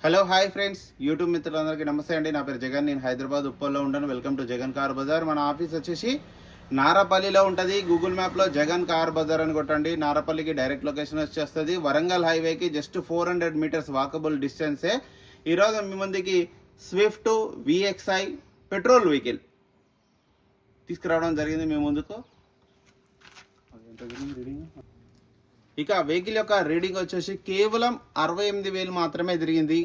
Hello hi friends, YouTube మిత్రులందరికీ నమస్తే అండి. నా పేరు జగన్. నేను హైదరాబాద్ ఉప్పల్లో ఉంటాను. Welcome to Jagan car Bazaar. మన ఆఫీస్ వచ్చేసి నారపల్లిలో ఉంటుంది. గూగుల్ మ్యాప్లో జగన్ కార్ బజార్ అని కొట్టండి. నారపల్లికి డైరెక్ట్ లొకేషన్ వచ్చేస్తుంది. వరంగల్ హైవేకి జస్ట్ 400 మీటర్స్ వాకబుల్ డిస్టెన్సే. ఈరోజు మీ ముందుకి స్విఫ్ట్ VXi పెట్రోల్ వెహికల్ తీసుకురావడం జరిగింది మీ ముందుకు. ఇక వెహికల్ యొక్క రీడింగ్ వచ్చేసి కేవలం 68,000 మాత్రమే తిరిగింది.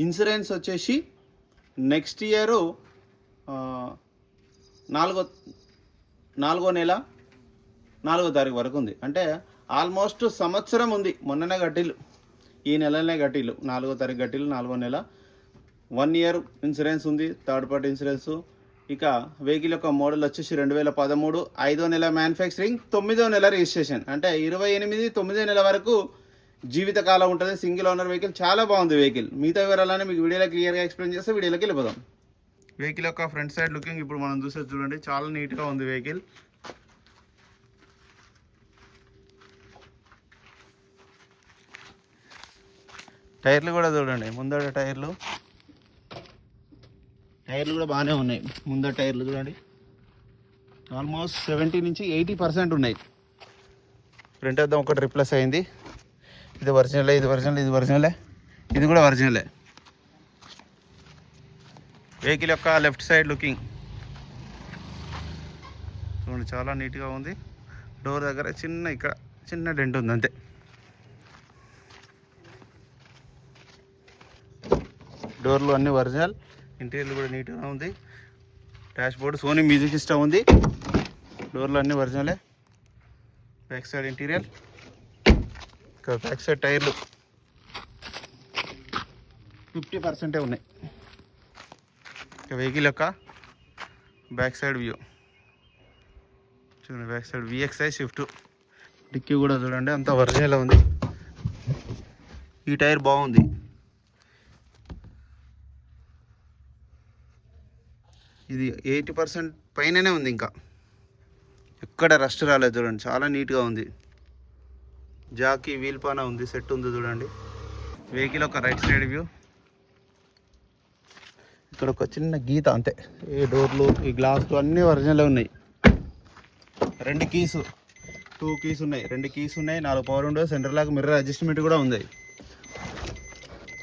ఇన్సూరెన్స్ వచ్చేసి నెక్స్ట్ ఇయర్ 4వ నెల 4వ తారీఖు వరకు ఉంది. అంటే ఆల్మోస్ట్ సంవత్సరం ఉంది. మొన్ననే గట్టిలు, ఈ నెలనే గట్టిలు, 4వ తారీఖు గట్టిలు, 4వ నెల. 1 year ఇన్సూరెన్స్ ఉంది, థర్డ్ పార్టీ ఇన్సూరెన్సు. ఇక వెహికల్ యొక్క మోడల్ వచ్చేసి 2013, 5వ నెల మ్యానుఫ్యాక్చరింగ్, 9వ నెల రిజిస్ట్రేషన్. అంటే 28, 9వ నెల వరకు జీవితకాలం ఉంటుంది. సింగిల్ ఓనర్ వెహికల్, చాలా బాగుంది వెహికల్. మిగతా వివరాలని మీకు వీడియోలో క్లియర్గా ఎక్స్ప్లెయిన్ చేస్తే వీడియోలోకి వెళ్ళిపోదాం. వెహికల్ యొక్క ఫ్రంట్ సైడ్ లుకింగ్ ఇప్పుడు మనం చూసేది చూడండి, చాలా నీట్గా ఉంది వెహికల్. టైర్లు కూడా చూడండి, ముందర టైర్లు కూడా బాగానే ఉన్నాయి. ముందర టైర్లు చూడండి, ఆల్మోస్ట్ 70 నుంచి 80% ఉన్నాయి. ఫ్రంట్ అద్దం ఒకటి రిప్లేస్ అయింది. ఇది ఒరిజినలే, ఇది కూడా ఒరిజినలే. వెహికల్ యొక్క లెఫ్ట్ సైడ్ లుకింగ్ చూడండి, చాలా నీట్గా ఉంది. డోర్ దగ్గర చిన్న డెంట్ ఉంది అంతే. డోర్లు అన్నీ ఒరిజినల్. ఇంటీరియర్ కూడా నీట్గా ఉంది. Dashboard Sony music system ఉంది. డోర్లు అన్నీ ఒరిజినలే. బ్యాక్ సైడ్ ఇంటీరియర్, ఇక్కడ బ్యాక్ సైడ్ టైర్లు 50% ఉన్నాయి. ఇక వెహికల్ యొక్క బ్యాక్ సైడ్ వ్యూ చూడండి, back side VXi Swift. Dicky కూడా చూడండి, అంత ఒరిజినల్ ఉంది. ఈ టైర్ బాగుంది. ఇది 80% పైననే ఉంది, ఇంకా ఎక్కడ రస్ట్ రాలేదు. చూడండి, చాలా నీట్గా ఉంది. జాకీ వీల్ పానా ఉంది, సెట్ ఉంది చూడండి. వెహికల్ ఒక రైట్ సైడ్ వ్యూ, ఇక్కడ ఒక చిన్న గీత అంతే. ఈ డోర్లు, ఈ గ్లాసులు అన్నీ ఒరిజినల్ ఉన్నాయి. 2 కీస్ ఉన్నాయి. 4 power window, centre lock, mirror adjustment కూడా ఉంది.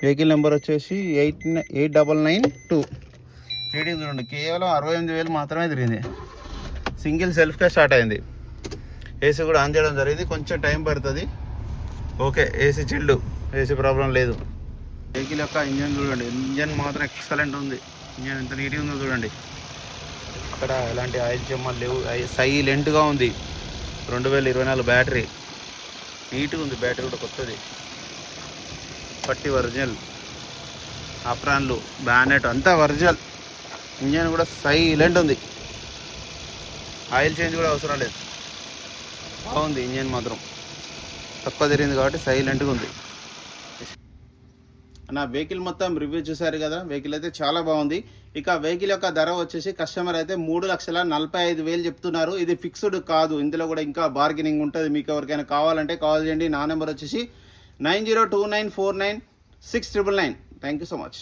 వెహికల్ నెంబర్ వచ్చేసి 8992. రీడింగ్ చూడండి, కేవలం 68,000 మాత్రమే తిరిగింది. సింగిల్ సెల్ఫ్గా స్టార్ట్ అయింది. ఏసీ కూడా ఆన్ చేయడం జరిగింది, కొంచెం టైం పడుతుంది. Okay, AC chilled, AC problem లేదు. వెహికల్ యొక్క ఇంజన్ చూడండి, ఇంజన్ మాత్రం ఎక్సలెంట్ ఉంది. ఇంజన్ ఎంత నీట్గా ఉందో చూడండి. అక్కడ ఎలాంటి ఆయిల్ చెమ్మలు లేవు. సైలెంట్గా ఉంది. 2024 బ్యాటరీ, నీట్గా ఉంది. బ్యాటరీ కూడా కొత్తది. పట్టి ఒరిజినల్, అప్రాన్లు, బ్యానెట్ అంతా ఒరిజినల్. ఇంజన్ కూడా సైలెంట్ ఉంది. ఆయిల్ చేంజ్ కూడా అవసరం లేదు. బాగుంది ఇంజన్ మాత్రం. తక్కువ తిరిగింది కాబట్టి సైలెంట్గా ఉంది. నా వెహికల్ మొత్తం రివ్యూ చూసారు కదా. వెహికల్ అయితే చాలా బాగుంది. ఇక వెహికల్ యొక్క ధర వచ్చేసి కస్టమర్ అయితే 3,45,000 చెప్తున్నారు. ఇది ఫిక్స్డ్ కాదు, ఇందులో కూడా ఇంకా బార్గెనింగ్ ఉంటుంది. మీకు ఎవరికైనా కావాలంటే కాల్ చేయండి. నా నెంబర్ వచ్చేసి 9029496999. Thank you so much.